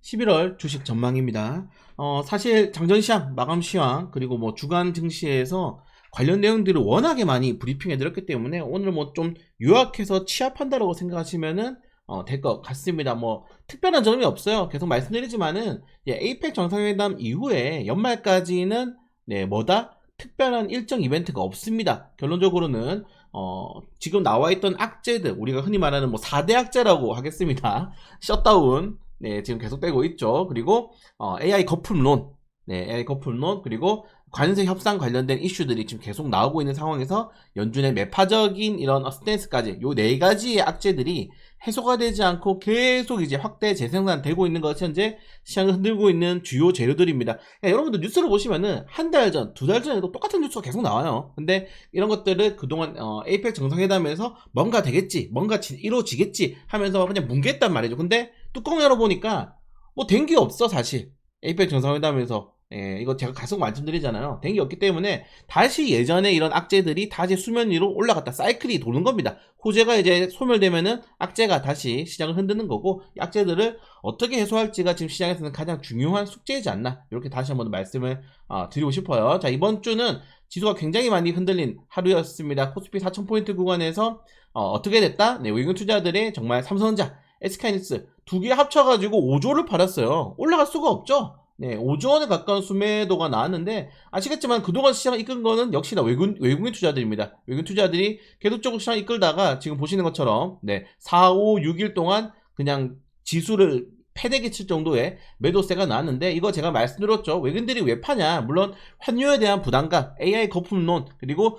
11월 주식 전망입니다. 사실 장전 시황, 마감 시황, 그리고 뭐 주간 증시에서 관련 내용들을 워낙에 많이 브리핑해 드렸기 때문에 오늘 뭐 좀 요약해서 취합한다라고 생각하시면은 될 것 같습니다. 뭐 특별한 점이 없어요. 계속 말씀드리지만은 에이펙 정상회담 이후에 연말까지는 뭐다? 특별한 일정 이벤트가 없습니다. 결론적으로는 지금 나와 있던 악재들, 우리가 흔히 말하는 뭐 4대 악재라고 하겠습니다. 셧다운, 지금 계속되고 있죠. 그리고 AI 거품론, AI 거품론, 그리고 관세 협상 관련된 이슈들이 지금 계속 나오고 있는 상황에서 연준의 매파적인 이런 스탠스까지 요 네 가지의 악재들이 해소가 되지 않고 계속 이제 확대 재생산되고 있는 것이 현재 시장을 흔들고 있는 주요 재료들입니다. 여러분들 뉴스를 보시면은 한 달 전, 두 달 전에도 똑같은 뉴스가 계속 나와요. 근데 이런 것들을 그동안 에이펙 정상회담에서 뭔가 되겠지, 뭔가 이루어지겠지 하면서 그냥 뭉갰단 말이죠. 근데 뚜껑 열어보니까 뭐 된 게 없어 사실. 에이펙 정상회담에서 이거 제가 계속 말씀드리잖아요. 된 게 없기 때문에 다시 예전에 이런 악재들이 다시 수면 위로 올라갔다 사이클이 도는 겁니다. 호재가 이제 소멸되면은 악재가 다시 시장을 흔드는 거고, 이 악재들을 어떻게 해소할지가 지금 시장에서는 가장 중요한 숙제이지 않나, 이렇게 다시 한번 말씀을 드리고 싶어요. 자, 이번 주는 지수가 굉장히 많이 흔들린 하루였습니다. 코스피 4000포인트 구간에서 어떻게 됐다? 외국인 투자들이 정말 삼성전자, SK하이닉스 두 개 합쳐가지고 5조를 팔았어요. 올라갈 수가 없죠. 5조 원에 가까운 수매도가 나왔는데, 아시겠지만 그동안 시장을 이끈 거는 역시나 외국인 투자들입니다. 외국인 투자들이 계속적으로 시장을 이끌다가 지금 보시는 것처럼 4, 5, 6일 동안 그냥 지수를 패대기 칠 정도의 매도세가 나왔는데, 이거 제가 말씀드렸죠. 외국인들이 왜 파냐? 물론 환율에 대한 부담감, AI 거품론, 그리고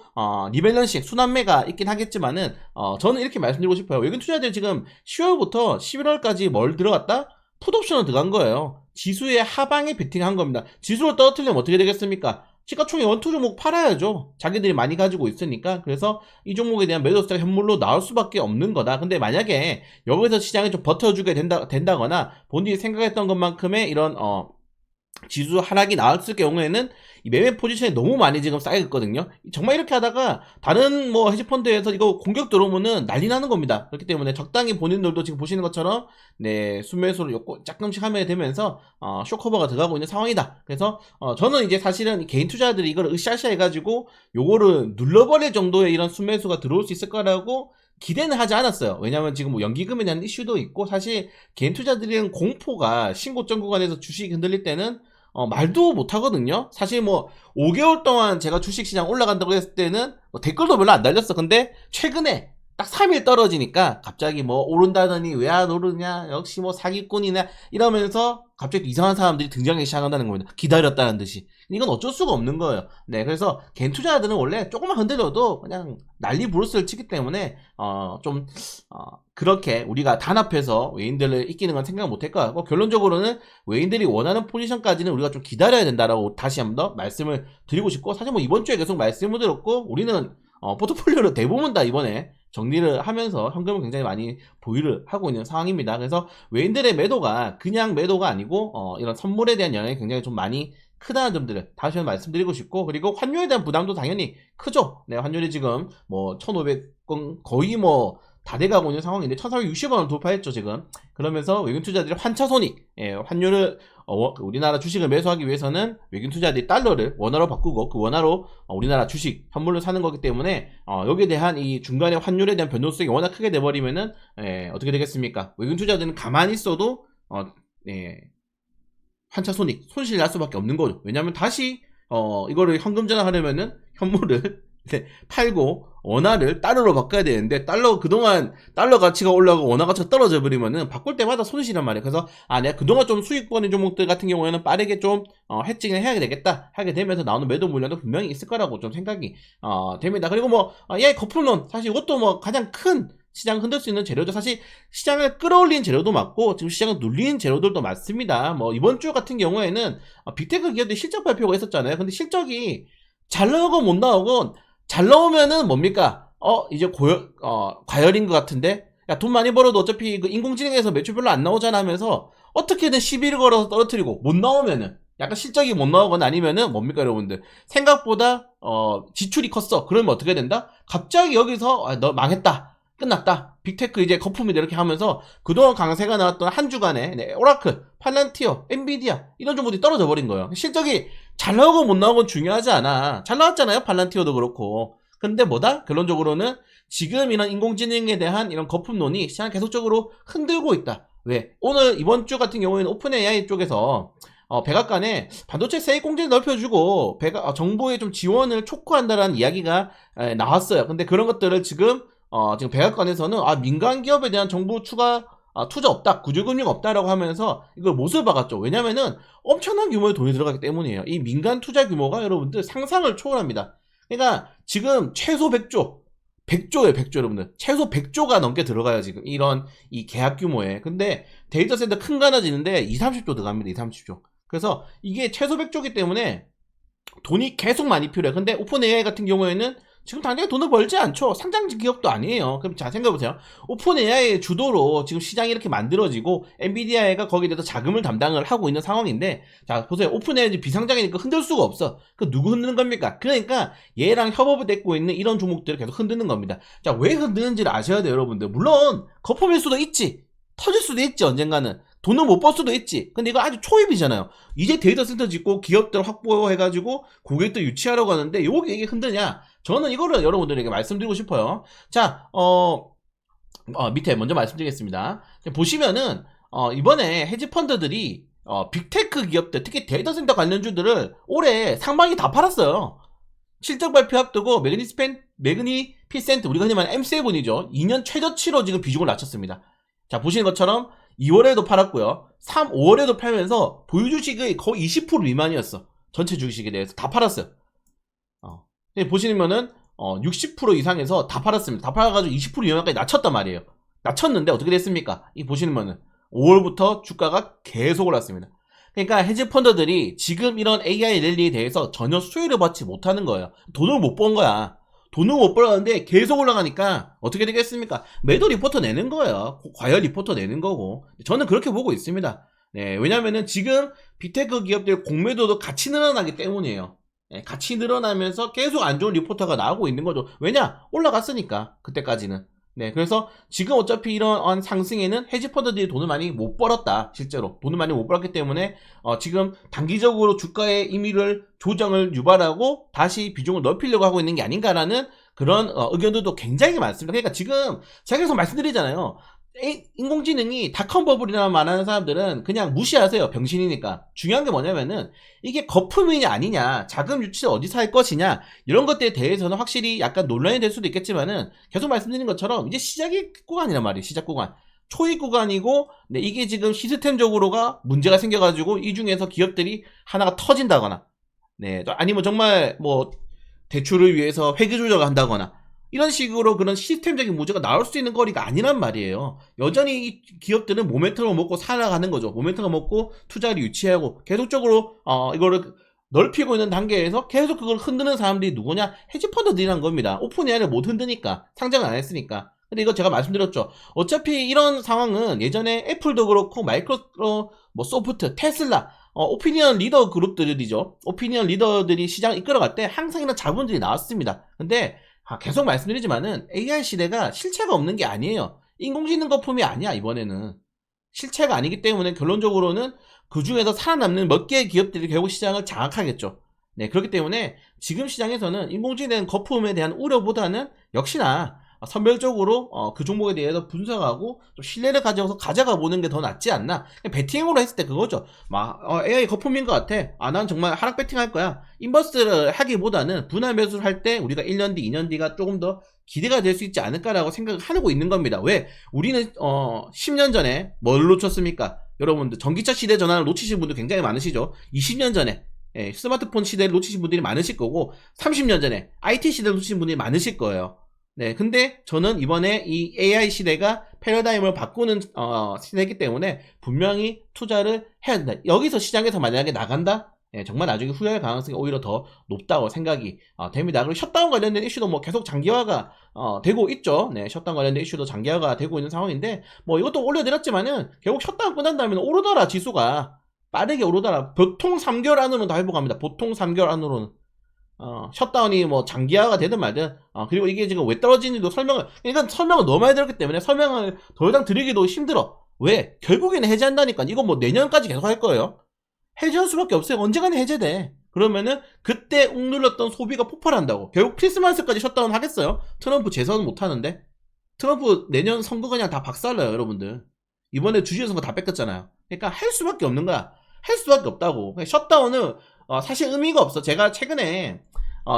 리밸런싱, 순환매가 있긴 하겠지만은 저는 이렇게 말씀드리고 싶어요. 외국인 투자들이 지금 10월부터 11월까지 뭘 들어갔다? 풋옵션을 들어간 거예요. 지수의 하방에 베팅한 겁니다. 지수를 떨어뜨리면 어떻게 되겠습니까? 시가총액 원투 종목 팔아야죠. 자기들이 많이 가지고 있으니까. 그래서 이 종목에 대한 매도세가 현물로 나올 수밖에 없는 거다. 근데 만약에 여기서 시장이 좀 버텨주게 된다거나 본인이 생각했던 것만큼의 이런 지수 하락이 나왔을 경우에는 이 매매 포지션이 너무 많이 지금 쌓여있거든요. 정말 이렇게 하다가 다른 뭐 헤지펀드에서 이거 공격 들어오면은 난리 나는 겁니다. 그렇기 때문에 적당히 본인들도 지금 보시는 것처럼 순매수를 조금씩 하면 되면서 쇼커버가 들어가고 있는 상황이다. 그래서 저는 이제 사실은 개인 투자들이 이걸 으쌰으쌰 해가지고 요거를 눌러버릴 정도의 이런 순매수가 들어올 수 있을 거라고 기대는 하지 않았어요. 왜냐면 지금 뭐 연기금에 대한 이슈도 있고, 사실 개인 투자들은 공포가 신고점 구간에서 주식이 흔들릴 때는 말도 못 하거든요. 사실 뭐 5개월 동안 제가 주식시장 올라간다고 했을 때는 뭐 댓글도 별로 안 달렸어. 근데 최근에 딱 3일 떨어지니까 갑자기 뭐 오른다더니 왜 안 오르냐, 역시 뭐 사기꾼이냐 이러면서 갑자기 이상한 사람들이 등장하기 시작한다는 겁니다. 기다렸다는 듯이. 이건 어쩔 수가 없는 거예요. 그래서 개인 투자자들은 원래 조금만 흔들려도 그냥 난리 부르스를 치기 때문에 그렇게 우리가 단합해서 외인들을 이기는 건 생각 못 할 것 같고, 결론적으로는 외인들이 원하는 포지션까지는 우리가 좀 기다려야 된다라고 다시 한번 더 말씀을 드리고 싶고, 사실 뭐 이번 주에 계속 말씀을 드렸고, 우리는 포트폴리오를 대부분 다 이번에 정리를 하면서 현금을 굉장히 많이 보유를 하고 있는 상황입니다. 그래서 외인들의 매도가 그냥 매도가 아니고 이런 선물에 대한 영향이 굉장히 좀 많이 크다는 점들을 다시 한번 말씀드리고 싶고, 그리고 환율에 대한 부담도 당연히 크죠. 환율이 지금 뭐 1,500원 거의 뭐 다 돼가고 있는 상황인데 1,460원을 돌파했죠 지금. 그러면서 외국인 투자들이 환차손익, 환율을 우리나라 주식을 매수하기 위해서는 외국인 투자들이 달러를 원화로 바꾸고 그 원화로 우리나라 주식 현물로 사는 거기 때문에 여기에 대한 이 중간에 환율에 대한 변동성이 워낙 크게 돼버리면은 어떻게 되겠습니까? 외국인 투자들은 가만히 있어도 환차손익, 손실 날 수밖에 없는 거죠. 왜냐하면 다시 이거를 현금 전환하려면은 현물을 팔고 원화를 달러로 바꿔야 되는데, 그동안 달러 가치가 올라가고 원화 가치가 떨어져 버리면은 바꿀 때마다 손실이란 말이에요. 그래서 내가 그동안 좀 수익 버는 종목들 같은 경우에는 빠르게 좀 해칭을 해야 되겠다 하게 되면서 나오는 매도 물량도 분명히 있을 거라고 좀 생각이 됩니다. 그리고 뭐 거품론, 사실 이것도 뭐 가장 큰 시장을 흔들 수 있는 재료죠. 사실 시장을 끌어올린 재료도 맞고 지금 시장을 눌린 재료들도 맞습니다. 뭐 이번 주 같은 경우에는 빅테크 기업들이 실적 발표가 있었잖아요. 근데 실적이 잘 나오건 못 나오건, 잘 나오면은 뭡니까? 이제 과열인 것 같은데? 야, 돈 많이 벌어도 어차피 그 인공지능에서 매출 별로 안 나오잖아 하면서 어떻게든 시비를 걸어서 떨어뜨리고, 못 나오면은 약간 실적이 못 나오거나 아니면은 뭡니까 여러분들? 생각보다 지출이 컸어. 그러면 어떻게 된다? 갑자기 여기서 너 망했다. 끝났다. 빅테크 이제 거품이다 이렇게 하면서 그동안 강세가 나왔던 한 주간에 오라클, 팔란티어, 엔비디아 이런 종목들이 떨어져 버린 거예요. 실적이 잘 나오고 못 나오고 중요하지 않아. 잘 나왔잖아요. 팔란티어도 그렇고. 근데 뭐다? 결론적으로는 지금 이런 인공지능에 대한 이런 거품론이 시장을 계속적으로 흔들고 있다. 왜? 오늘 이번 주 같은 경우에는 오픈 AI 쪽에서 백악관에 반도체 세액 공제를 넓혀주고 정부의 좀 지원을 촉구한다라는 이야기가 나왔어요. 근데 그런 것들을 지금 백악관에서는 민간 기업에 대한 정부 추가 투자 없다, 구조금융 없다라고 하면서 이걸 못을 박았죠. 왜냐면은 엄청난 규모의 돈이 들어가기 때문이에요. 이 민간 투자 규모가 여러분들 상상을 초월합니다. 그러니까 지금 최소 100조, 100조예요, 100조 여러분들. 최소 100조가 넘게 들어가요, 지금. 이 계약 규모에. 근데 데이터 센터 큰 거 하나 지는데 2, 30조 들어갑니다, 2, 30조. 그래서 이게 최소 100조기 때문에 돈이 계속 많이 필요해. 근데 오픈 AI 같은 경우에는 지금 당장에 돈을 벌지 않죠. 상장 기업도 아니에요. 그럼 자, 생각해보세요. 오픈 AI의 주도로 지금 시장이 이렇게 만들어지고 엔비디아가 거기에 대해서 자금을 담당을 하고 있는 상황인데, 자 보세요. 오픈 AI 비상장이니까 흔들 수가 없어. 그 누구 흔드는 겁니까? 그러니까 얘랑 협업을 맺고 있는 이런 종목들을 계속 흔드는 겁니다. 자, 왜 흔드는지를 아셔야 돼요, 여러분들. 물론 거품일 수도 있지, 터질 수도 있지, 언젠가는 돈을 못 벌 수도 있지. 근데 이거 아주 초입이잖아요. 이제 데이터 센터 짓고 기업들 확보해가지고 고객들 유치하려고 하는데 요게 이게 흔드냐? 저는 이거를 여러분들에게 말씀드리고 싶어요. 자, 밑에 먼저 말씀드리겠습니다. 보시면은 이번에 헤지펀드들이 빅테크 기업들, 특히 데이터 센터 관련주들을 올해 상반기 다 팔았어요. 실적 발표 앞두고 매그니피센트, 우리가 흔히 말하는 M7이죠. 2년 최저치로 지금 비중을 낮췄습니다. 자, 보시는 것처럼 2월에도 팔았고요. 5월에도 팔면서 보유 주식의 거의 20% 미만이었어. 전체 주식에 대해서 다 팔았어요. 보시면은 60% 이상에서 다 팔았습니다. 다 팔아가지고 20% 이하까지 낮췄단 말이에요. 낮췄는데 어떻게 됐습니까? 이 보시면은 5월부터 주가가 계속 올랐습니다. 그러니까 헤지펀드들이 지금 이런 AI 랠리에 대해서 전혀 수혜를 받지 못하는 거예요. 돈을 못 번 거야. 돈을 못 벌었는데 계속 올라가니까 어떻게 되겠습니까? 매도 리포터 내는 거예요. 과열 리포터 내는 거고. 저는 그렇게 보고 있습니다. 네, 왜냐면은 지금 빅테크 기업들 공매도도 같이 늘어나기 때문이에요. 네, 같이 늘어나면서 계속 안 좋은 리포터가 나오고 있는 거죠. 왜냐? 올라갔으니까 그때까지는. 네, 그래서 지금 어차피 이런 상승에는 헤지펀드들이 돈을 많이 못 벌었다. 실제로 돈을 많이 못 벌었기 때문에 지금 단기적으로 주가의 임의를 조정을 유발하고 다시 비중을 넓히려고 하고 있는 게 아닌가라는 그런 의견들도 굉장히 많습니다. 그러니까 지금 제가 계속 말씀드리잖아요. 인공지능이 닷컴 버블이나 말하는 사람들은 그냥 무시하세요. 병신이니까. 중요한 게 뭐냐면은 이게 거품이냐 아니냐, 자금 유치를 어디서 할 것이냐, 이런 것들에 대해서는 확실히 약간 논란이 될 수도 있겠지만은 계속 말씀드린 것처럼 이제 시작이 구간이란 말이에요. 시작 구간. 초입 구간이고, 네, 이게 지금 시스템적으로가 문제가 생겨가지고 이 중에서 기업들이 하나가 터진다거나, 네, 아니면 정말 뭐 대출을 위해서 회계 조정을 한다거나 이런 식으로 그런 시스템적인 문제가 나올 수 있는 거리가 아니란 말이에요. 여전히 이 기업들은 모멘텀을 먹고 살아가는 거죠. 모멘텀을 먹고 투자를 유치하고 계속적으로 이거를 넓히고 있는 단계에서 계속 그걸 흔드는 사람들이 누구냐? 헤지펀드들이란 겁니다. 오픈 AI를 못 흔드니까, 상장을 안 했으니까. 근데 이거 제가 말씀드렸죠. 어차피 이런 상황은 예전에 애플도 그렇고 소프트, 테슬라, 오피니언 리더 그룹들이죠. 오피니언 리더들이 시장을 이끌어갈 때 항상 이런 자본들이 나왔습니다. 근데 계속 말씀드리지만은 AI 시대가 실체가 없는 게 아니에요. 인공지능 거품이 아니야. 이번에는 실체가 아니기 때문에 결론적으로는 그 중에서 살아남는 몇 개의 기업들이 결국 시장을 장악하겠죠. 네, 그렇기 때문에 지금 시장에서는 인공지능 거품에 대한 우려보다는 역시나 선별적으로 그 종목에 대해서 분석하고 좀 신뢰를 가져가 보는 게 더 낫지 않나. 배팅으로 했을 때 그거죠. AI 거품인 것 같아. 난 정말 하락 배팅 할 거야. 인버스를 하기보다는 분할 매수를 할 때 우리가 1년 뒤, 2년 뒤가 조금 더 기대가 될 수 있지 않을까라고 생각을 하고 있는 겁니다. 왜? 우리는 10년 전에 뭘 놓쳤습니까? 여러분들 전기차 시대 전환을 놓치신 분들 굉장히 많으시죠. 20년 전에 스마트폰 시대를 놓치신 분들이 많으실 거고, 30년 전에 IT 시대를 놓치신 분들이 많으실 거예요. 네, 근데 저는 이번에 이 AI 시대가 패러다임을 바꾸는 시대이기 때문에 분명히 투자를 해야 된다. 여기서 시장에서 만약에 나간다? 네, 정말 나중에 후회할 가능성이 오히려 더 높다고 생각이 됩니다. 그리고 셧다운 관련된 이슈도 뭐 계속 장기화가 되고 있죠. 네, 셧다운 관련된 이슈도 장기화가 되고 있는 상황인데, 뭐 이것도 올려드렸지만은 결국 셧다운 끝난 다음에는 오르더라. 지수가 빠르게 오르더라. 보통 3개월 안으로는 다 회복합니다. 보통 3개월 안으로는. 셧다운이 뭐 장기화가 되든 말든, 그리고 이게 지금 왜 떨어지는지도 이건 설명을 너무 많이 들었기 때문에 설명을 더 이상 드리기도 힘들어. 왜? 결국에는 해제한다니까. 이거 뭐 내년까지 계속 할 거예요. 해제할 수밖에 없어요. 언젠가는 해제돼. 그러면은 그때 욱눌렸던 소비가 폭발한다고. 결국 크리스마스까지 셧다운 하겠어요? 트럼프 재선 못 하는데? 트럼프 내년 선거 그냥 다 박살나요, 여러분들. 이번에 주지사 선거 다 뺏겼잖아요. 그러니까 할 수밖에 없는 거야. 할 수밖에 없다고. 셧다운은 사실 의미가 없어. 제가 최근에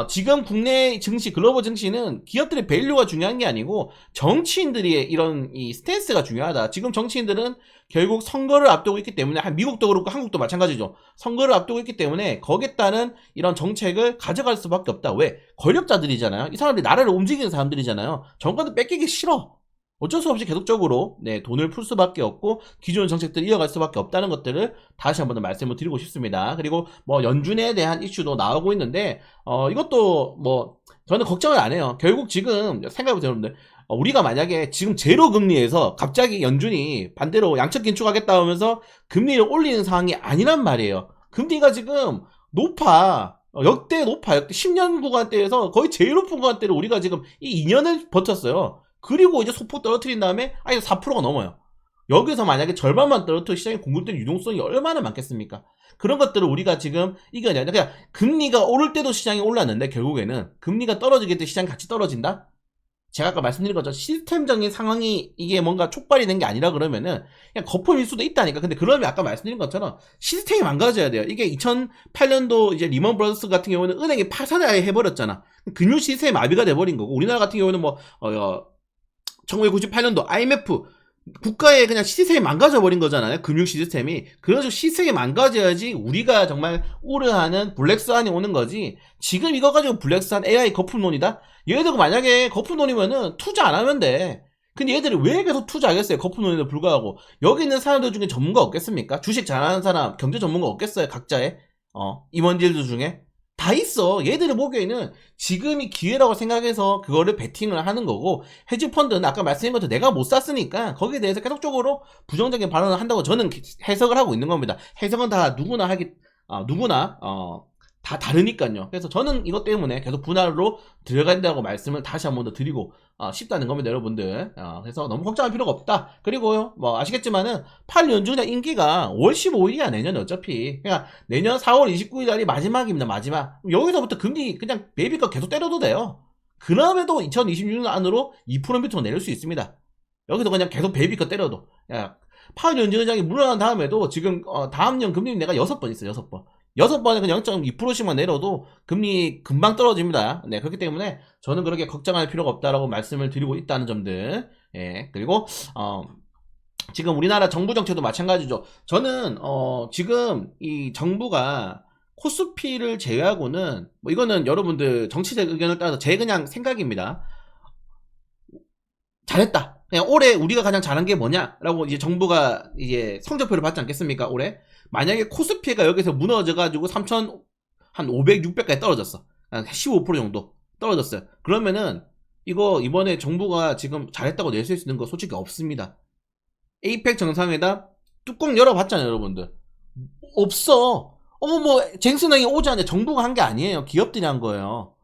지금 국내 증시, 글로벌 증시는 기업들의 밸류가 중요한 게 아니고 정치인들의 이런 이 스탠스가 중요하다. 지금 정치인들은 결국 선거를 앞두고 있기 때문에, 미국도 그렇고 한국도 마찬가지죠. 선거를 앞두고 있기 때문에 거기에 따른 이런 정책을 가져갈 수밖에 없다. 왜? 권력자들이잖아요. 이 사람들이 나라를 움직이는 사람들이잖아요. 정권을 뺏기기 싫어. 어쩔 수 없이 계속적으로 돈을 풀 수밖에 없고 기존 정책들을 이어갈 수밖에 없다는 것들을 다시 한번 말씀을 드리고 싶습니다. 그리고 뭐 연준에 대한 이슈도 나오고 있는데 이것도 뭐 저는 걱정을 안 해요. 결국 지금 생각해보세요, 여러분들. 우리가 만약에 지금 제로 금리에서 갑자기 연준이 반대로 양적 긴축하겠다 하면서 금리를 올리는 상황이 아니란 말이에요. 금리가 지금 높아. 역대 높아. 역대 10년 구간대에서 거의 제일 높은 구간대를 우리가 지금 이 2년을 버텼어요. 그리고 이제 소폭 떨어뜨린 다음에 4%가 넘어요. 여기서 만약에 절반만 떨어뜨려 시장에 공급되는 유동성이 얼마나 많겠습니까? 그런 것들을 우리가 지금 이겨내야 돼. 그냥 금리가 오를 때도 시장이 올랐는데 결국에는 금리가 떨어지게 될 때 시장이 같이 떨어진다? 제가 아까 말씀드린 것처럼 시스템적인 상황이 이게 뭔가 촉발이 된 게 아니라 그러면은 그냥 거품일 수도 있다니까. 근데 그러면 아까 말씀드린 것처럼 시스템이 망가져야 돼요. 이게 2008년도 이제 리먼 브라더스 같은 경우는 은행이 파산을 아예 해버렸잖아. 금융 시스템이 마비가 돼버린 거고, 우리나라 같은 경우는 뭐 1998년도 IMF 국가의 그냥 시스템이 망가져버린 거잖아요. 금융 시스템이. 그래서 시스템이 망가져야지 우리가 정말 우려하는 블랙스완이 오는 거지. 지금 이거 가지고 블랙스완 AI 거품론이다? 얘들 만약에 거품론이면은 투자 안 하면 돼. 근데 얘들이 왜 계속 투자하겠어요? 거품론에도 불구하고. 여기 있는 사람들 중에 전문가 없겠습니까? 주식 잘하는 사람, 경제 전문가 없겠어요? 각자의 임원진들 중에. 다 있어. 얘들을 보기에는 지금이 기회라고 생각해서 그거를 베팅을 하는 거고, 헤지펀드는 아까 말씀드린 것처럼 내가 못 샀으니까 거기에 대해서 계속적으로 부정적인 발언을 한다고 저는 해석을 하고 있는 겁니다. 해석은 다 누구나 다 다르니까요. 그래서 저는 이것 때문에 계속 분할로 들어간다고 말씀을 다시 한 번 더 드리고 싶다는 겁니다, 여러분들. 그래서 너무 걱정할 필요가 없다. 그리고요, 뭐 아시겠지만은 8연준의 임기가 5월 15일이야, 내년에 어차피. 그러니까 내년 4월 29일 날이 마지막입니다, 마지막. 여기서부터 금리 그냥 베이비가 계속 때려도 돼요. 그럼에도 2026년 안으로 2% 밑으로 내릴 수 있습니다. 여기서 그냥 계속 베이비가 때려도. 파월 연준 의장이 물러난 다음에도 지금 다음 년 금리 내가 6번 있어요, 6번. 6번에 그냥 0.2%씩만 내려도 금리 금방 떨어집니다. 네, 그렇기 때문에 저는 그렇게 걱정할 필요가 없다라고 말씀을 드리고 있다는 점들. 예, 그리고 지금 우리나라 정부 정책도 마찬가지죠. 저는 지금 이 정부가 코스피를 제외하고는, 뭐 이거는 여러분들 정치적 의견을 따라서 제 그냥 생각입니다. 잘했다. 그냥 올해 우리가 가장 잘한 게 뭐냐라고 이제 정부가 이제 성적표를 받지 않겠습니까? 올해 만약에 코스피가 여기서 무너져가지고 3,000 한 500, 600까지 떨어졌어. 한 15% 정도 떨어졌어요. 그러면은 이거 이번에 정부가 지금 잘했다고 낼 수 있는 거 솔직히 없습니다. 에이펙 정상회담 뚜껑 열어봤잖아요, 여러분들. 없어. 뭐 쟁스능이 오지 않냐. 정부가 한 게 아니에요. 기업들이 한 거예요.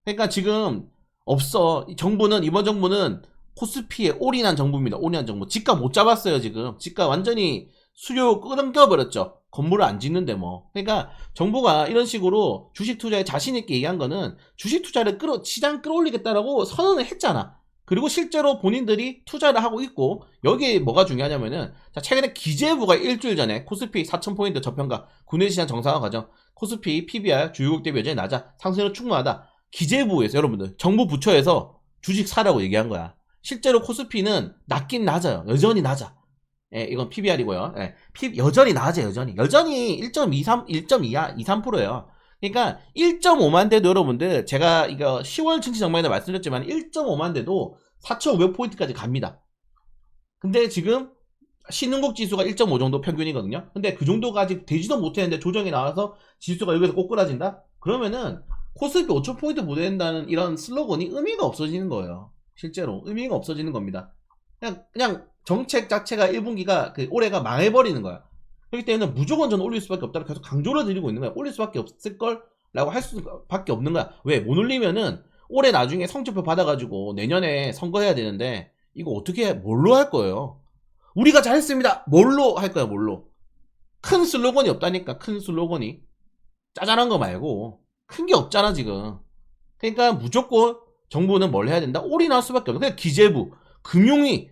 그러니까 지금 없어. 이번 정부는 코스피에 올인한 정부입니다. 올인한 정부. 지가 못 잡았어요, 지금. 지가 완전히 수요 끊겨버렸죠. 건물을 안 짓는데 뭐. 그러니까 정부가 이런 식으로 주식 투자에 자신있게 얘기한 거는 주식 투자를 시장 끌어올리겠다라고 선언을 했잖아. 그리고 실제로 본인들이 투자를 하고 있고, 여기에 뭐가 중요하냐면은, 자, 최근에 기재부가 일주일 전에 코스피 4,000포인트 저평가, 국내시장 정상화 과정, 코스피 PBR 주요국 대비 여전히 낮아, 상승률 충분하다. 기재부에서, 여러분들, 정부 부처에서 주식 사라고 얘기한 거야. 실제로 코스피는 낮긴 낮아요. 여전히 낮아. 예, 이건 PBR이고요. 예, 여전히 낮아, 여전히 1.23%예요. 그러니까 1.5만 대도 여러분들, 제가 이거 10월 증시 전망에도 말씀드렸지만 1.5만 대도 4,500포인트까지 갑니다. 근데 지금 신흥국 지수가 1.5 정도 평균이거든요. 근데 그 정도가 아직 되지도 못했는데 조정이 나와서 지수가 여기서 꼬꾸라진다? 그러면은 코스피 5,000포인트 못 된다는 이런 슬로건이 의미가 없어지는 거예요. 실제로 의미가 없어지는 겁니다. 그냥 정책 자체가 1분기가 올해가 망해버리는 거야. 그렇기 때문에 무조건 저는 올릴 수밖에 없다고 계속 강조를 드리고 있는 거야. 올릴 수밖에 없을걸 라고 할 수밖에 없는 거야. 왜? 못 올리면은 올해 나중에 성적표 받아가지고 내년에 선거해야 되는데 이거 어떻게 뭘로 할 거예요? 우리가 잘했습니다. 뭘로 할 거야? 뭘로? 큰 슬로건이 없다니까. 큰 슬로건이 짜잘한 거 말고 큰 게 없잖아 지금. 그러니까 무조건 정부는 뭘 해야 된다? 올인할 수밖에 없는. 그냥 기재부, 금융위,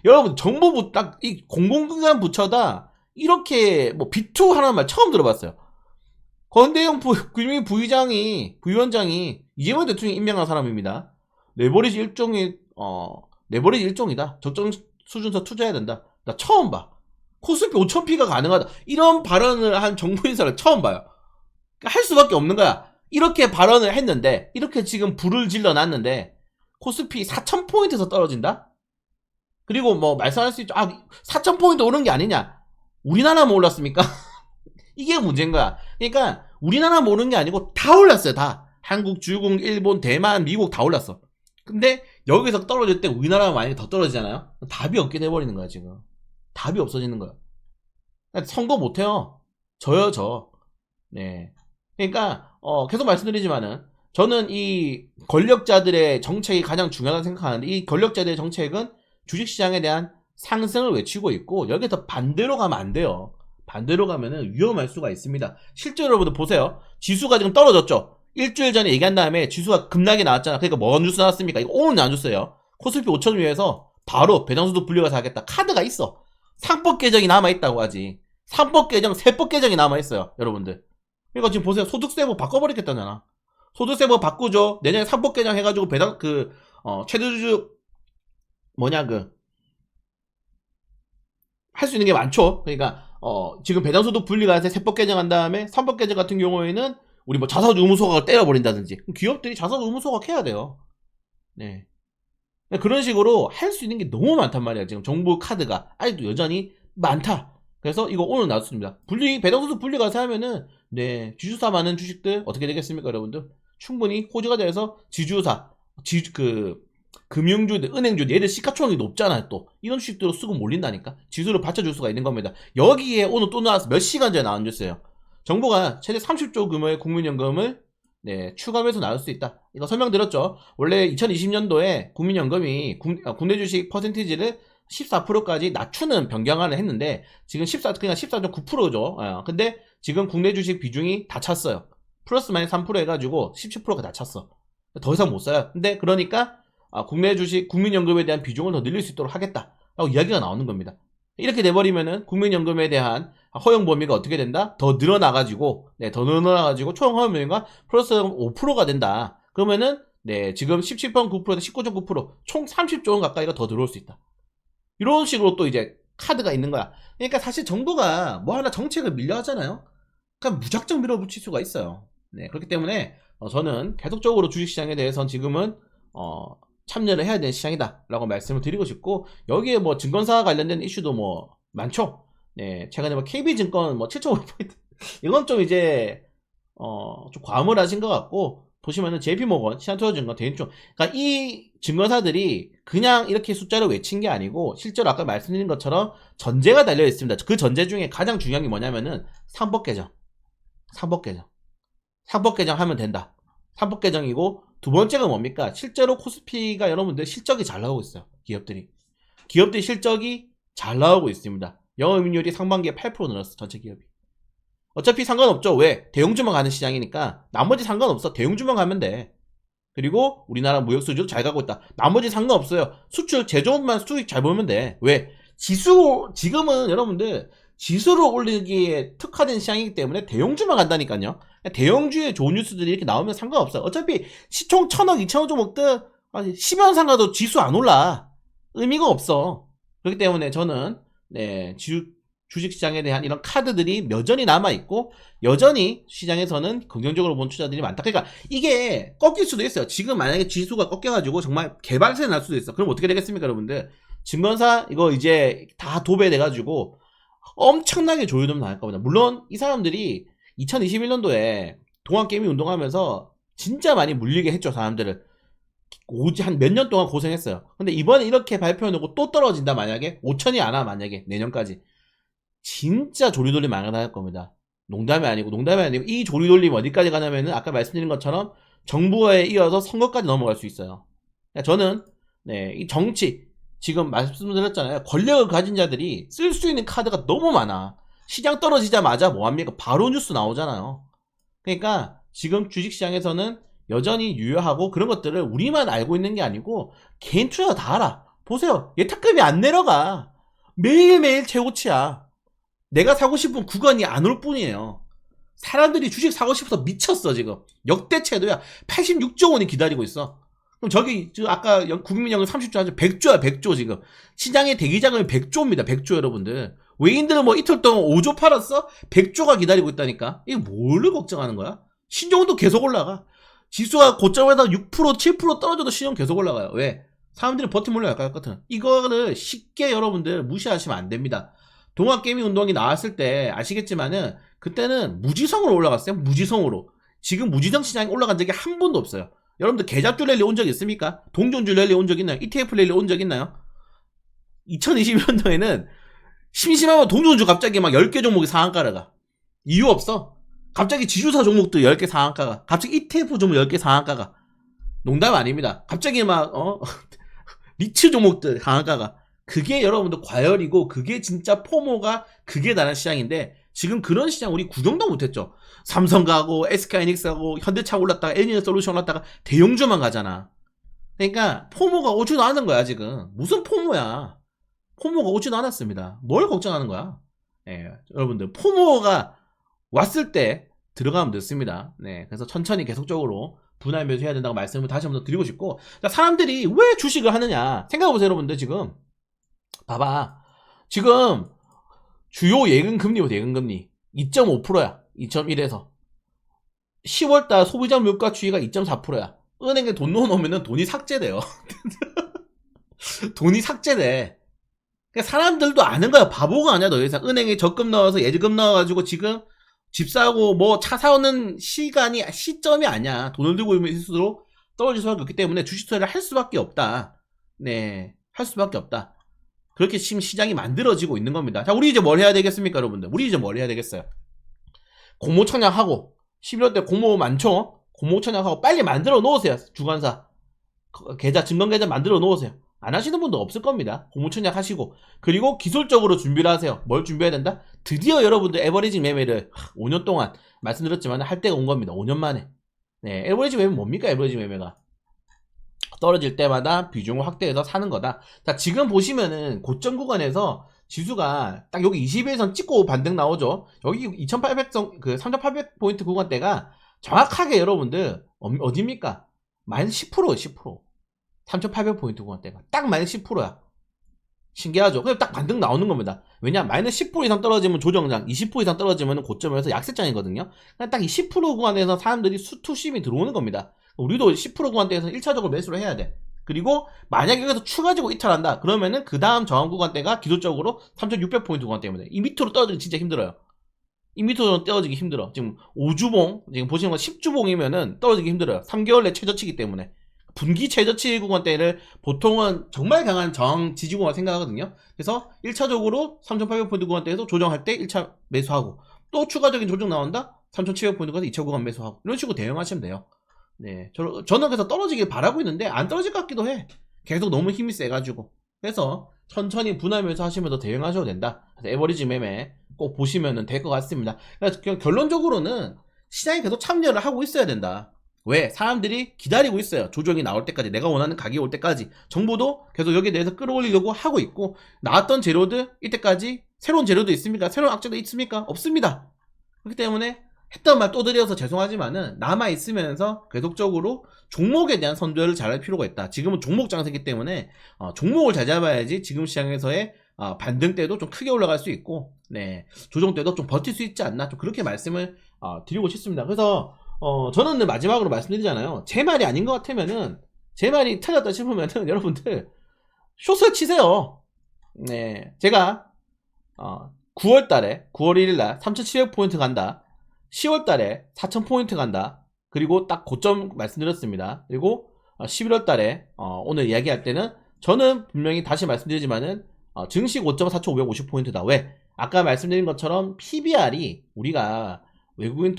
여러분 정부부 딱 이 공공기관 부처다 이렇게 뭐 비투 하는 말 처음 들어봤어요. 권대영 금융위 부위원장이 이재명 대통령이 임명한 사람입니다. 레버리지 레버리지 일종이다. 적정 수준에서 투자해야 된다. 나 처음 봐. 코스피 5,000피가 가능하다. 이런 발언을 한 정부 인사를 처음 봐요. 그러니까 할 수밖에 없는 거야. 이렇게 발언을 했는데, 이렇게 지금 불을 질러놨는데, 코스피 4,000포인트에서 떨어진다? 그리고 뭐, 말씀할 수 있죠. 4,000포인트 오른 게 아니냐? 우리나라만 올랐습니까? 이게 문제인 거야. 그러니까, 우리나라만 오른 게 아니고, 다 올랐어요, 다. 한국, 중국, 일본, 대만, 미국 다 올랐어. 근데, 여기서 떨어질 때 우리나라가 만약에 더 떨어지잖아요? 답이 없게 돼버리는 거야, 지금. 답이 없어지는 거야. 선거 못해요. 져요. 네. 그러니까 계속 말씀드리지만은 저는 이 권력자들의 정책이 가장 중요하다고 생각하는데 이 권력자들의 정책은 주식시장에 대한 상승을 외치고 있고 여기서 반대로 가면 안 돼요. 반대로 가면은 위험할 수가 있습니다. 실제로 여러분들 보세요. 지수가 지금 떨어졌죠. 일주일 전에 얘기한 다음에 지수가 급락이 나왔잖아. 그러니까 뭐 뉴스 나왔습니까? 이거 오늘 나왔어요. 코스피 5천 위에서 바로 배당수도 분리가 하겠다. 카드가 있어. 상법 개정이 남아있다고 하지. 상법 개정, 세법 개정이 남아있어요. 여러분들. 그러니까 지금 보세요. 소득세법 바꿔버리겠다잖아. 소득세법 바꾸죠. 내년에 상법 개정 해가지고 배당, 최대주주, 할 수 있는 게 많죠. 그러니까, 지금 배당소득 분리가 해서 세법 개정한 다음에, 상법 개정 같은 경우에는, 우리 뭐 자사주 의무소각을 때려버린다든지, 기업들이 자사주 의무소각 해야 돼요. 네. 그런 식으로 할 수 있는 게 너무 많단 말이야. 지금 정부 카드가 아직도 여전히 많다. 그래서 이거 오늘 나왔습니다. 배당소득 분리가 하면은 네 지주사 많은 주식들 어떻게 되겠습니까, 여러분들? 충분히 호재가 돼서 지주사, 금융주들, 은행주들 얘들 시가총액이 높잖아요. 또 이런 주식들로 쓰고 몰린다니까. 지수를 받쳐줄 수가 있는 겁니다. 여기에 오늘 또 나와서 몇 시간 전에 나온 뉴스예요. 정부가 최대 30조 규모의 국민연금을 추가해서 나올 수 있다. 이거 설명드렸죠. 원래 2020년도에 국민연금이 국내 주식 퍼센티지를 14%까지 낮추는 변경안을 했는데 지금 그냥 14.9%죠. 근데 지금 국내 주식 비중이 다 찼어요. 플러스 마이너스 3% 해가지고 17%가 다 찼어. 더 이상 못 사요. 근데 그러니까 국내 주식 국민연금에 대한 비중을 더 늘릴 수 있도록 하겠다라고 이야기가 나오는 겁니다. 이렇게 돼버리면은 국민연금에 대한 허용 범위가 어떻게 된다? 더 늘어나가지고 총 허용 범위가 플러스 5%가 된다. 그러면은 지금 17.9%에서 19.9% 총 30조 원 가까이가 더 들어올 수 있다. 이런 식으로 또 이제 카드가 있는 거야. 그러니까 사실 정부가 뭐 하나 정책을 밀려 하잖아요. 그냥 무작정 밀어붙일 수가 있어요. 그렇기 때문에 저는 계속적으로 주식시장에 대해서는 지금은 참여를 해야 되는 시장이다 라고 말씀을 드리고 싶고, 여기에 뭐 증권사 관련된 이슈도 뭐 많죠. 최근에 뭐 KB증권 뭐 7.5% 이건 좀 이제 좀 과음을 하신 것 같고, 보시면은 JP모건, 신한투자증권, 대인증권, 그러니까 이 증권사들이 그냥 이렇게 숫자를 외친 게 아니고 실제로 아까 말씀드린 것처럼 전제가 달려 있습니다. 그 전제 중에 가장 중요한 게 뭐냐면은 상법 개정 하면 된다. 상법 개정이고, 두 번째가 뭡니까? 실제로 코스피가 여러분들 실적이 잘 나오고 있어요. 기업들이 실적이 잘 나오고 있습니다. 영업이익률이 상반기에 8% 늘었어. 전체 기업이. 어차피 상관없죠. 왜? 대형주만 가는 시장이니까 나머지 상관없어. 대형주만 가면 돼. 그리고 우리나라 무역 수지도 잘 가고 있다. 나머지 상관없어요. 수출, 제조업만 수익 잘 보면 돼. 왜? 지금은 여러분들 지수를 올리기에 특화된 시장이기 때문에 대형주만 간다니까요. 대형주의 좋은 뉴스들이 이렇게 나오면 상관없어요. 어차피 시총 1,000억, 2,000억 좀 먹든 10연상 가도 지수 안 올라. 의미가 없어. 그렇기 때문에 저는 주식시장에 대한 이런 카드들이 여전히 남아있고, 여전히 시장에서는 긍정적으로 본 투자들이 많다. 그러니까 이게 꺾일 수도 있어요. 지금 만약에 지수가 꺾여가지고 정말 개발세 날 수도 있어. 그럼 어떻게 되겠습니까, 여러분들? 증권사 이거 이제 다 도배돼가지고 엄청나게 조유금 나갈 겁니다. 물론 이 사람들이 2021년도에 동학개미 운동하면서 진짜 많이 물리게 했죠. 사람들을 한 몇 년 동안 고생했어요. 근데 이번에 이렇게 발표해놓고 또 떨어진다. 만약에 5천이 안 와, 만약에 내년까지 진짜 조리돌림 많이 나갈 겁니다. 농담이 아니고 이 조리 돌림 어디까지 가냐면은 아까 말씀드린 것처럼 정부에 이어서 선거까지 넘어갈 수 있어요. 그러니까 저는 네, 이 정치 지금 말씀드렸잖아요. 권력을 가진 자들이 쓸 수 있는 카드가 너무 많아. 시장 떨어지자마자 뭐합니까? 바로 뉴스 나오잖아요. 그러니까 지금 주식시장에서는 여전히 유효하고 그런 것들을 우리만 알고 있는 게 아니고 개인 투자 다 알아. 보세요. 예탁금이 안 내려가. 매일매일 최고치야. 내가 사고 싶은 구간이 안 올 뿐이에요. 사람들이 주식 사고 싶어서 미쳤어 지금. 역대 최도야. 86조 원이 기다리고 있어. 그럼 저기 아까 국민연금 30조 하죠. 100조야 100조 지금. 시장의 대기자금이 100조입니다. 100조 여러분들. 외인들은 뭐 이틀 동안 5조 팔았어? 100조가 기다리고 있다니까. 이게 뭘를 걱정하는 거야? 신용도 계속 올라가. 지수가 고점에다 6% 7% 떨어져도 신용 계속 올라가요. 왜? 사람들이 버팀목을 약할 것 같은. 이거를 쉽게 여러분들 무시하시면 안 됩니다. 동학개미 운동이 나왔을 때 아시겠지만은 그때는 무지성으로 올라갔어요. 무지성으로. 지금 무지성 시장이 올라간 적이 한 번도 없어요. 여러분들 계좌주 랠리 온 적 있습니까? 동전주 랠리 온 적 있나요? ETF 랠리 온 적 있나요? 2020년도에는 심심하면 동전주 갑자기 막 10개 종목이 상한가를 가. 이유 없어. 갑자기 지주사 종목도 10개 상한가가. 갑자기 ETF 종목 10개 상한가가. 농담 아닙니다. 갑자기 막 리츠 종목들 상한가가. 그게 여러분들 과열이고 그게 진짜 포모가 그게 나는 시장인데 지금 그런 시장 우리 구경도 못했죠. 삼성 가고 SK하이닉스 가고 현대차 올랐다가 애니언솔루션 올랐다가 대형주만 가잖아. 그러니까 포모가 오지도 않은 거야 지금. 무슨 포모야. 포모가 오지도 않았습니다. 뭘 걱정하는 거야. 예, 여러분들 포모가 왔을 때 들어가면 늦습니다. 네, 그래서 천천히 계속적으로 분할 매수해야 된다고 말씀을 다시 한번 더 드리고 싶고, 사람들이 왜 주식을 하느냐 생각해보세요 여러분들. 지금 봐봐. 지금 주요 예금금리보다 예금금리 2.5%야. 2.1에서 10월달 소비자 물가 추이가 2.4%야. 은행에 돈 넣어놓으면 돈이 삭제돼요. 돈이 삭제돼. 그러니까 사람들도 아는 거야. 바보가 아니야. 더 이상 은행에 적금 넣어서 예금 넣어가지고 지금 집 사고 뭐 차 사오는 시점이 아니야. 돈을 들고 있을수록 떨어질 수밖에 없기 때문에 주식 투자를 할 수밖에 없다. 네, 할 수밖에 없다. 그렇게 지금 시장이 만들어지고 있는 겁니다. 자, 우리 이제 뭘 해야 되겠습니까, 여러분들? 우리 이제 뭘 해야 되겠어요? 공모 청약하고 11월 때 공모 많죠? 공모 청약하고 빨리 만들어 놓으세요. 주관사 계좌 증권계좌 만들어 놓으세요. 안 하시는 분도 없을 겁니다. 공모 청약 하시고, 그리고 기술적으로 준비를 하세요. 뭘 준비해야 된다? 드디어 여러분들 에버리지 매매를 5년 동안 말씀드렸지만 할 때가 온 겁니다. 5년 만에. 네, 에버리지 매매 뭡니까? 에버리지 매매가 떨어질 때마다 비중을 확대해서 사는 거다. 자, 지금 보시면은 고점 구간에서 지수가 딱 여기 21선 찍고 반등 나오죠. 여기 2800선 그 3800포인트 구간대가 정확하게 여러분들 어디입니까? 마이너스 10%, 10%. 3800포인트 구간대가 딱 마이너스 10%야. 신기하죠? 그냥 딱 반등 나오는 겁니다. 왜냐? 마이너스 10% 이상 떨어지면 조정장, 20% 이상 떨어지면 고점에서 약세장이거든요. 그냥 딱 이 10% 구간에서 사람들이 투심이 들어오는 겁니다. 우리도 10% 구간대에서 1차적으로 매수를 해야 돼. 그리고 만약에 여기서 추가적으로 이탈한다 그러면은 그 다음 저항 구간대가 기술적으로 3600포인트 구간대입니다. 이 밑으로 떨어지기 진짜 힘들어요. 이 밑으로 떨어지기 힘들어. 지금 5주봉, 지금 보시는 건 10주봉이면은 떨어지기 힘들어요. 3개월 내 최저치기 때문에. 분기 최저치 구간대를 보통은 정말 강한 저항 지지구간 생각하거든요. 그래서 1차적으로 3800포인트 구간대에서 조정할 때 1차 매수하고, 또 추가적인 조정 나온다? 3700포인트 구간에서 2차 구간 매수하고, 이런 식으로 대응하시면 돼요. 네, 저는 그래서 떨어지길 바라고 있는데 안 떨어질 것 같기도 해. 계속 너무 힘이 세가지고. 그래서 천천히 분할 매수 하시면서 대응하셔도 된다. 그래서 에버리지 매매 꼭 보시면 될 것 같습니다. 그래서 결론적으로는 시장에 계속 참여를 하고 있어야 된다. 왜? 사람들이 기다리고 있어요. 조정이 나올 때까지, 내가 원하는 가격이 올 때까지. 정부도 계속 여기에 대해서 끌어올리려고 하고 있고, 나왔던 재료들 이때까지 새로운 재료도 있습니까? 새로운 악재도 있습니까? 없습니다. 그렇기 때문에 했던 말 또 드려서 죄송하지만은 남아있으면서 계속적으로 종목에 대한 선별을 잘할 필요가 있다. 지금은 종목 장세기 때문에 종목을 잘 잡아야지 지금 시장에서의 반등 때도 좀 크게 올라갈 수 있고, 네, 조정 때도 좀 버틸 수 있지 않나, 좀 그렇게 말씀을 드리고 싶습니다. 그래서 저는 마지막으로 말씀드리잖아요. 제 말이 아닌 것 같으면은, 제 말이 틀렸다 싶으면은 여러분들 숏을 치세요. 네, 제가 9월 1일날 3700포인트 간다. 10월 달에 4000포인트 간다. 그리고 딱 고점 말씀드렸습니다. 그리고 11월 달에 오늘 이야기할 때는 저는 분명히 다시 말씀드리지만은 증시 고점은 4550포인트다. 왜? 아까 말씀드린 것처럼 PBR이 우리가 외국인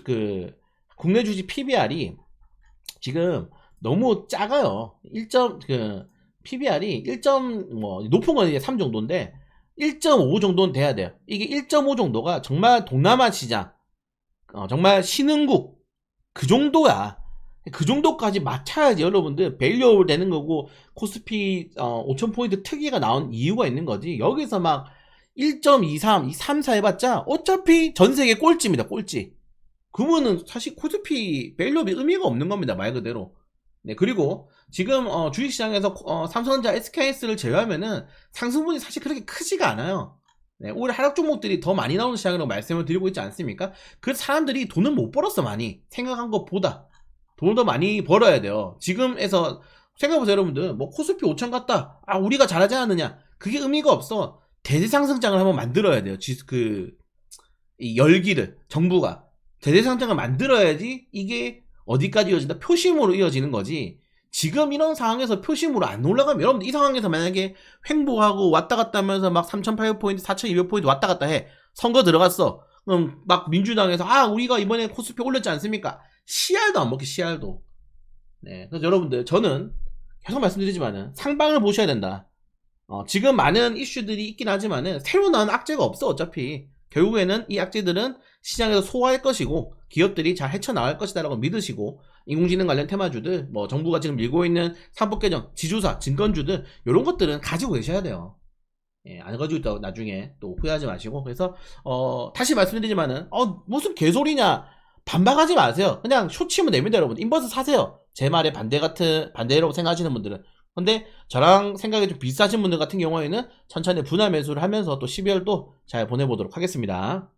국내 주식 PBR이 지금 너무 작아요. 1점 PBR이 1점 높은 건 이제 3 정도인데 1.5 정도는 돼야 돼요. 이게 1.5 정도가 정말 동남아 시장 정말 신흥국 그 정도야. 그 정도까지 맞춰야지 여러분들 밸류 되는 거고 코스피 5000포인트 특이가 나온 이유가 있는 거지. 여기서 막 1.23, 3, 4 해봤자 어차피 전세계 꼴찌입니다. 꼴찌. 그러면은 사실 코스피 밸류업이 의미가 없는 겁니다. 말 그대로. 네, 그리고 지금 주식시장에서 삼성전자, SKS를 제외하면은 상승분이 사실 그렇게 크지가 않아요. 네, 올해 하락 종목들이 더 많이 나오는 시장이라고 말씀을 드리고 있지 않습니까? 그 사람들이 돈을 못 벌었어. 많이 생각한 것보다 돈을 더 많이 벌어야 돼요. 지금에서 생각해보세요. 여러분들 뭐 코스피 5000 갔다 우리가 잘하지 않느냐, 그게 의미가 없어. 대대상승장을 한번 만들어야 돼요. 이 열기를 정부가 대대상장을 만들어야지 이게 어디까지 이어진다? 표심으로 이어지는 거지. 지금 이런 상황에서 표심으로 안 올라가면, 여러분들 이 상황에서 만약에 횡보하고 왔다 갔다 하면서 막 3,800포인트, 4,200포인트 왔다 갔다 해. 선거 들어갔어. 그럼 막 민주당에서 우리가 이번에 코스피 올렸지 않습니까? CR도 안 먹게, CR도. 네. 그래서 여러분들 저는 계속 말씀드리지만은 상방을 보셔야 된다. 지금 많은 이슈들이 있긴 하지만은 새로 나온 악재가 없어. 어차피 결국에는 이 악재들은 시장에서 소화할 것이고 기업들이 잘 헤쳐나갈 것이다 라고 믿으시고, 인공지능 관련 테마주들, 뭐 정부가 지금 밀고 있는 상법 개정, 지주사, 증권주들, 이런 것들은 가지고 계셔야 돼요. 예, 안 가지고 있다고 나중에 또 후회하지 마시고. 그래서 다시 말씀드리지만은 무슨 개소리냐 반박하지 마세요. 그냥 쇼치면 됩니다. 여러분 인버스 사세요. 제 말에 반대라고 생각하시는 분들은. 근데 저랑 생각이 좀 비슷하신 분들 같은 경우에는 천천히 분할 매수를 하면서 또 12월도 잘 보내보도록 하겠습니다.